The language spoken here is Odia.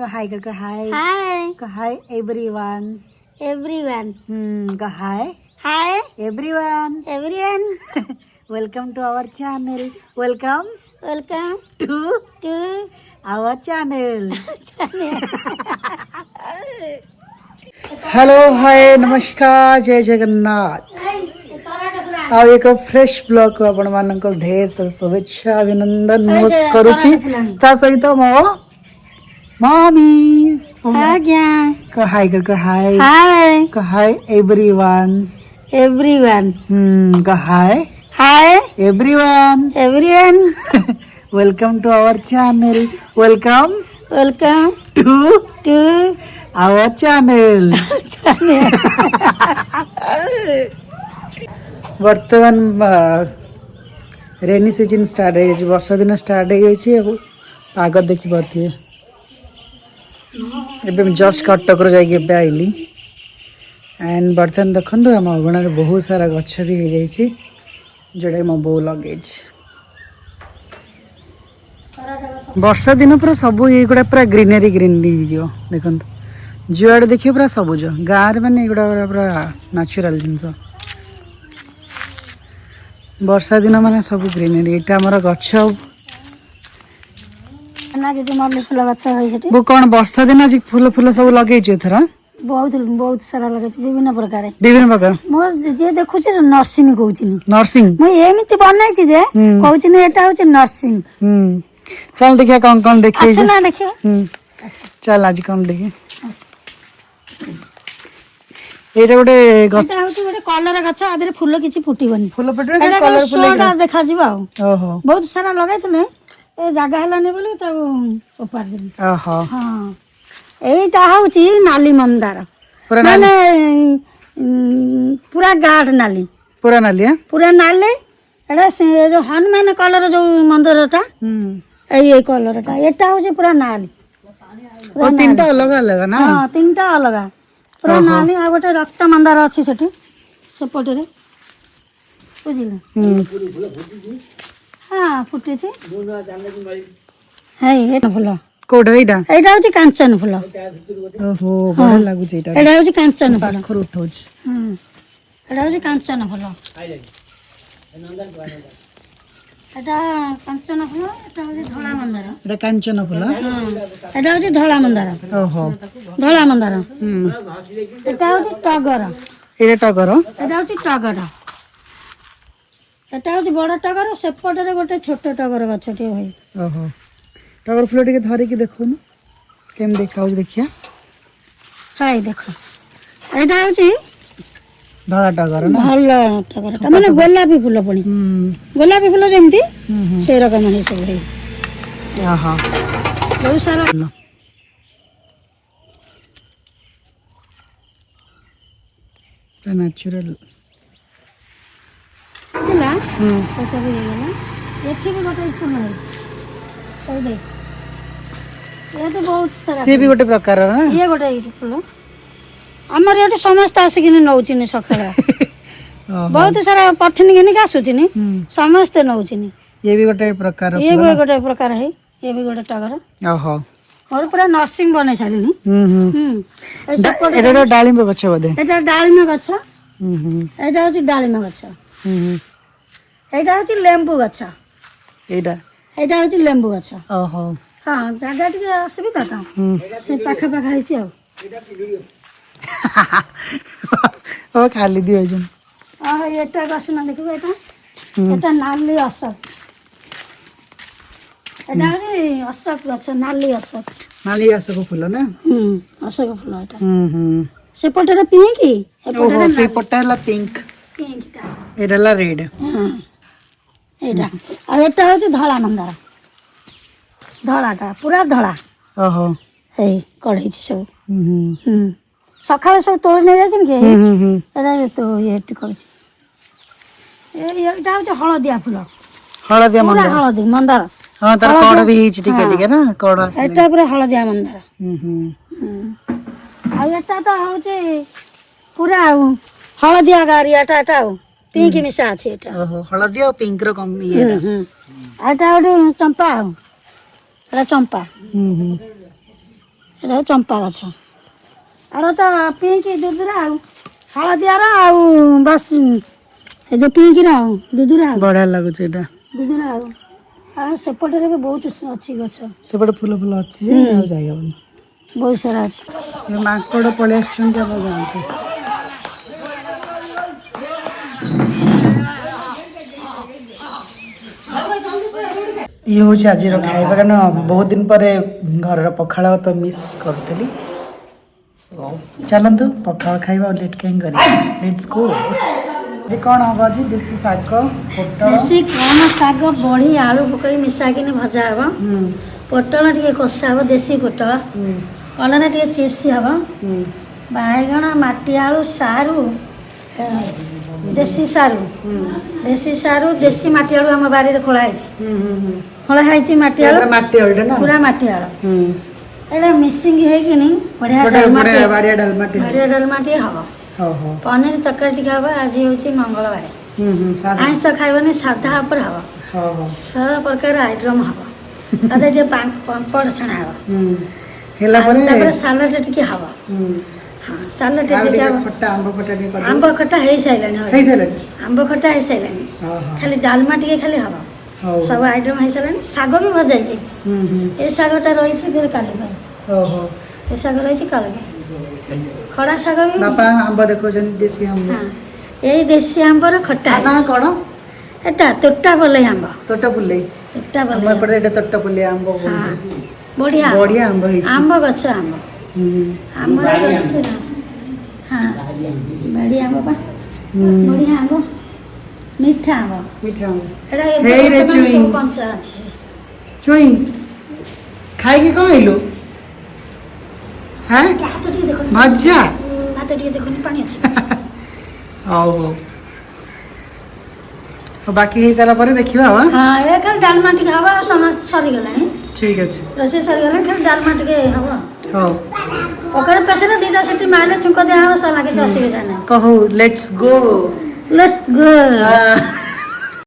Go hi, go hi. Hi. Go hi, everyone. Everyone. Go hi, Hi. everyone. Everyone. Welcome to our channel. Welcome Welcome to to our channel. channel. Hello hi नमस्कार जय जगन्नाथ ଆଉ ଏକ ଫ୍ରେଶ ବ୍ଲଗ୍ କୁ ଆପଣମାନଙ୍କ ଢେର ସାରା ଶୁଭେଚ୍ଛା ଅଭିନନ୍ଦନ ନମସ୍କାର କରୁଛି ତା ସହିତ ମୋ ମାମି ଆଜ୍ଞା high high Hi. High everyone Everyone. High Hi. everyone. Everyone. Welcome to our channel. Welcome Welcome to to our channel. channel. ବର୍ତ୍ତମାନ ରେନି ସିଜନ୍ ଷ୍ଟାର୍ଟ ହେଇଯାଇଛି, ବର୍ଷା ଦିନ ଷ୍ଟାର୍ଟ ହେଇଯାଇଛି। ଆଉ ପାଗ ଦେଖିପାରୁଥିବେ, ଏବେ ମୁଁ ଜଷ୍ଟ କଟକରୁ ଯାଇକି ଏବେ ଆଇଲି। ଆଣ୍ଡ ବର୍ତ୍ତମାନ ଦେଖନ୍ତୁ ଆମ ଅଗଣାରେ ବହୁତ ସାରା ଗଛ ବି ହେଇଯାଇଛି, ଯେଉଁଟାକି ମୋ ବୋଉ ଲଗେଇଛି। ବର୍ଷା ଦିନ ପୁରା ସବୁ ଏଇଗୁଡ଼ା ପୁରା ଗ୍ରୀନେରୀ ହେଇଯିବ। ଦେଖନ୍ତୁ ଯୁଆଡ଼େ ଦେଖିବେ ପୁରା ସବୁଜ, ଗାଁରେ ମାନେ ଏଇଗୁଡ଼ା ପୁରା ନ୍ୟାଚୁରାଲ ଜିନିଷ। ବର୍ଷା ଦିନ ମାନେ ସବୁ ଗ୍ରୀନେରୀ। ଏଇଟା ଆମର ଗଛ। ନା କିଛି ମଲ୍ଲି ଫୁଲ ଗଛ ହେଇ ସେଠି ବୋଉ କଣ ବର୍ଷା ଦିନ ଆଜି ଫୁଲ ସବୁ ଲଗେଇଛୁ ଏଥର? ବହୁତ ସାରା ଲଗେଇଛି ବିଭିନ୍ନ ପ୍ରକାର। ପ୍ରକାର ମୁଁ ଯିଏ ଦେଖୁଛି ନର୍ସିଂ କହୁଛି, ନର୍ସିଂ। ମୁଁ ଏମିତି ବନେଇଛି ଯେ କହୁଛି ଏଟା ହଉଛି ନର୍ସିଂ। ଚାଲ ଦେଖିବା କଣ କଣ ଦେଖେଇଛୁ। ଆସୁନା ଦେଖିବା। ଚାଲ ଆଜି କଣ ଦେଖେ। ଏଇଟା ଗୋଟେ ଏଇଟା ହଉଛି ଗୋଟେ କଲରା ଗଛ, ଆ ଦେହରେ ଫୁଲ କିଛି ଫୁଟିବନି, ଫୁଲ ଫୁଟିବ କଲର ଫୁଲ ଦେଖାଯିବ ଆଉ। ଓହୋ ବହୁତ ସାରା ଲଗେଇଥିଲେ, ଏ ଜାଗା ହେଲାନି ବୋଲି ତାକୁ ଓପାରି ଦେଲି। ଓହୋ ହଁ, ଏଇଟା ହଉଛି ନାଲି ମନ୍ଦାର, ପୁରା ନାଲି ମାନେ ପୁରା ଗାଢ ନାଲି, ପୁରା ନାଲି। ପୁରା ନାଲି। ଏଟା ଯୋଉ ହନୁମାନ କଲର ଯୋଉ ମନ୍ଦିରଟା, ଏଇ କଲରଟା। ଏଟା ହଉଛି ପୁରା ନାଲି। ତିନିଟା ଅଲଗା ଅଲଗା ନା? ହଁ, ତିନିଟା ଅଲଗା ପୁରା ନାଲି। ଆଉ ଗୋଟେ ରକ୍ତ ମନ୍ଦାର ଅଛି ସେଠି ସେପଟରେ, ବୁଝିଲେ? ହଁ, ଫୁଟିଛି। ହେଇ ଫୁଲ କୋଉଟା? ଏଇଟା ଏଇଟା ହଉଛି କାଞ୍ଚନ ଫୁଲ। ଓହୋ, ବଢିଆ ଲାଗୁଛି। ଏଇଟା ହଉଛି କାଞ୍ଚନ ଫୁଲ। ପାଖରୁ ଉଠଉଛି। ଏଇଟା ହଉଛି କାଞ୍ଚନ ଫୁଲ। ଏଟା କାଞ୍ଚନ ଫୁଲ। ଏଟା ହଉଛି ଧଳା ମନ୍ଦାର। ଏଟା କାଞ୍ଚନ ଫୁଲ। ଏଟା ହଉଛି ଧଳା ମନ୍ଦାର। ଓହୋ, ଧଳା ମନ୍ଦାର। ଏଟା ହଉଛି ଟଗର। ଏଇଟା ଟଗର। ଏଟା ହଉଛି ଟଗର। ଏଟା ହଉଛି ବଡ ଟଗର। ସେପଟରେ ଗୋଟେ ଛୋଟ ଟଗର ଗଛଟିଏ ହୁଏ। ଓହୋ, ଟଗର ଫୁଲ ଟିକେ ଧରିକି ଦେଖୁନୁ କେମିତି ଦେଖାଯାଉଛି ଦେଖିଆ। ହାଇ ଦେଖ, ଏଇଟା ହଉଛି ଧଳା ଟଗର ନା? ଭଲ ଟଗରଟା, ମାନେ ଗୋଲାପୀ ଫୁଲ ପଣି, ଗୋଲାପୀ ଫୁଲ ଯେମିତି ସେଇ ରକମ ସବୁ ହେଇ। ଓହୋ, ବହୁତ ସାରା ନ୍ୟାଚୁରାଲ ଥିଲା, ସବୁ ହେଇଗଲା। ଏଠି ବି ଗୋଟେ ଫୁଲ ହେଇଛି, ଏଇଠି। ଏ ତ ବହୁତ ସାରା। ସିଏ ବି ଗୋଟେ ପ୍ରକାରର ନା? ଇଏ ଗୋଟେ ଏଇଠି ଫୁଲ। ଆମର ଏଠି ସମସ୍ତେ ଆସିକିନି ନଉଚିନି ସକାଳେ। ବହୁତ ସାରା ପଠିନି ଘିନିକି ଆସୁଚିନି, ସମସ୍ତେ ନଉଚିନି। ଇଏ ବି ଗୋଟେ ପ୍ରକାର। ଇଏ ବି ଗୋଟେ ପ୍ରକାର ହେଇ, ଇଏ ବି ଗୋଟେ ଟଗର। ଓହୋ, ମୋର ପୁରା ନର୍ସିଂ ବନେଇ ସାରିଲିଣି। ଏଟା ଡାଳିମ୍ବ ଗଛ ବୋଧେ? ଏଟା ଡାଳିମ ଗଛ। ଏଇଟା ହଉଛି ଡାଳିମ ଗଛ। ଏଇଟା ହଉଛି ଲେମ୍ବୁ ଗଛ। ଏଇଟା ହଉଛି ଲେମ୍ବୁ ଗଛ। ଓହୋ, ହଁ, ଜାଗା ଟିକେ ଅସୁବିଧା ତ, ସେ ପାଖା ହେଇଛି ଆଉ। ଖାଲି ଦିଅ। ଏଟା ଆସୁନା ଦେଖିବ। ଏଟା ନାଲି ଅଶୋକ। ଏଟା ହଉଛି ଅଶୋକ ଗଛ, ନାଲି ଅଶୋକ। ନାଲି ଅଶୋକ ଫୁଲ ନା? ଅଶୋକ ଫୁଲ ଏଟା। ସେପଟରେ ପିଙ୍କ, ଓହୋ, ସେଇପଟା ହେଲା ପିଙ୍କ, ପିଙ୍କଟା। ଏଇଟା ହେଲା ରେଡ। ଏଇଟା। ଆଉ ଏଟା ହଉଛି ଧଳା ମନ୍ଦାର। ଧଳାଟା ପୁରା ଧଳା। ଓହୋ, ହେଇ କଢେଇଛି ସବୁ। ସକାଳେ ସବୁ ତୋଳି ନେଇ ଯାଇଛନ୍ତି କି? ଏଇଟା କରୁଛି। ଏଇଟା ହଉଛି ହଳଦିଆ ଫୁଲ। ହଳଦିଆ ପୁରା ମନ୍ଦାର। ହଳଦୀ ମନ୍ଦାର। ହଁ, ତାର କଢ ବି ହେଇଛି ଟିକେ ଟିକେ ନା? କଢ ଆସିଲାଣି। ଏଟା ପୁରା ହଳଦିଆ ମନ୍ଦାର। ଆଉ ଏଟା ତ ହଉଛି ପୁରା ଆଉ ହଳଦିଆ ଗାରିଆଟା। ଏଟା ଆଉ ପିଙ୍କ ମିଶା ଅଛି ଏଟା। ଓହୋ, ହଳଦିଆ ଆଉ ପିଙ୍କ ର ଇଏଟା। ଏଟା ଗୋଟେ ଚମ୍ପା ଆଉ। ଏଟା ଚମ୍ପା। ଏଇଟା ଚମ୍ପା ଗଛ। ଆର ତ ପିଙ୍କି ଦୁଦୁରା ଆଉ ହଳଦିଆର ଆଉ ବାସ୍ ଏ ଯୋଉ ପିଙ୍କିର ଆଉ ଦୁଦୁରା ଆଉ ବଢିଆ ଲାଗୁଛି ଏଇଟା। ଦୁଦୁରା ଆଉ ସେପଟରେ ବି ବହୁତ ଅଛି ଗଛ। ସେପଟେ ଫୁଲ ଫୁଲ ଅଛି ଯେ ଆଉ ଯାଇ ହବନି। ବହୁତ ସାରା ଅଛି। ମାଙ୍କଡ ପଳେଇ ଆସିଛନ୍ତି ଆମ ଗାଁକୁ। ଇଏ ହେଉଛି ଆଜିର ଖାଇବା, କାରଣ ବହୁତ ଦିନ ପରେ ଘରର ପଖାଳ ଭାତ ମିସ୍ କରୁଥିଲି। ଚାଲନ୍ତୁ ପଖାଳ ଖାଇବା ଆଉ ଲେଟ୍ କାହିଁ କରିବା, ଲେଟ୍ସ ଗୋ। ଆଜି କ'ଣ ହବ? ଆଜି ଦେଶୀ ଶାଗ, ପୋଟଳ, ଦେଶୀ କଣ ଶାଗ, ବଢି, ଆଳୁ ପକେଇ ମିଶାକିନି ଭଜା ହବ। ପୋଟଳ ଟିକେ କଷା ହବ, ଦେଶୀ ପୋଟଳ। କଲରା ଟିକେ ଚିପ୍ସ ହବ। ବାଇଗଣ, ମାଟି ଆଳୁ, ସାରୁ, ଦେଶୀ ସାରୁ, ଦେଶୀ ମାଟି ଆଳୁ ଆମ ବାରିରେ ଖୋଳା ହେଇଛି। ଖୋଳା ହେଇଛି ମାଟି ଆଳୁ, ମାଟି ଆଳୁଟା ନା ପୁରା ମାଟି ଆଳୁ। ଏଇଟା ମିସିଂ ହେଇକିନି ବଢିଆ ଡାଲମା ଟିକେ ହବ। ପନିର ତରକାରୀ ଟିକେ ହବ। ଆଜି ହେଉଛି ମଙ୍ଗଳବାର, ଆଇଁଷ ଖାଇବନି, ସାଧା ଉପରେ ହବ। 100 ପ୍ରକାର ଆଇଟମ ହବ। ତା ଦେହରେ ଟିକେ ପାମ୍ପଡ଼ ଛଣା ହବ। ତାପରେ ସାଲାଡ ଟିକେ ହବ। ହଁ, ସାଲାଡ ଟିକେ ହବ। ଆମ୍ବ ଖଟା ହେଇସାରିଲାଣି। ଆମ୍ବ ଖଟା ହେଇସାରିଲାଣି। ଖାଲି ଡାଲମା ଟିକେ ଖାଲି ହବ। ସବୁ ଆଇଟମ ହେଇସାରିଲାଣି। ଶାଗ ବି ଭଜା ହେଇଯାଇଛି। ଏ ଶାଗଟା ରହିଛି ଫେର କାଲି ପାଇଁ। ଏ ଶାଗ ରହିଛି କାଲି ପାଇଁ। ଖଡ଼ା ଶାଗ ବି ଆମ୍ବ ଦେଖଉଛନ୍ତି ଦେଶୀ ଆମ୍ବ। ଏଇ ଦେଶୀ ଆମ୍ବର ଖଟା କ'ଣ? ଏଟା ତୋଟା ପଲେଇ ଆମ୍ବ। ତୋଟାପୁଲେଇ। ଆମ ଏପଟେ ଏଇଟା ତୋଟାପୁଲେଇ ଆମ୍ବ କୁହନ୍ତି। ବଢିଆ ଆମ୍ବ ହେଇଛି। ଆମ୍ବ ଗଛ ଆମ୍ବ। ଆମର ଗଛ। ହଁ, ବାଡି ଆମ୍ବ ପା। ବଢିଆ ଆମ୍ବ, ମିଠା ଆମ୍ବ। ଏଟା ଏବେ ସବୁ କଞ୍ଚା ଅଛି। ଚୁଇଁ ଖାଇକି କ'ଣ ହେଇଲୁ? ହାତ ଟିକେ ଦେଖନି, ଭଜା। ହାତ ଟିକେ ଦେଖନି, ପାଣି ଅଛି। ହଉ ହଉ, ବାକି ହେଇସାରିଲା ପରେ ଦେଖିବା। ହଁ, ଏ ଖାଲି ଡାଲମା ଟିକେ ହବ। ଆଉ ସମସ୍ତେ ସରିଗଲାଣି, ଠିକ ଅଛି। ରୋଷେଇ ସରିଗଲାଣି, ଖାଲି ଡାଲମା ଟିକେ ହବ। ହଉ, ପକୋଡ ପ୍ରେସରରେ 2ଟା ସିଟି ମାରିଲେ ଛୁଙ୍କ ଦିଆ ହବ, ସରିଲା, କିଛି ଅସୁବିଧା ନାହିଁ। ହଉ, ଲେଟ୍ସ ଗୋ।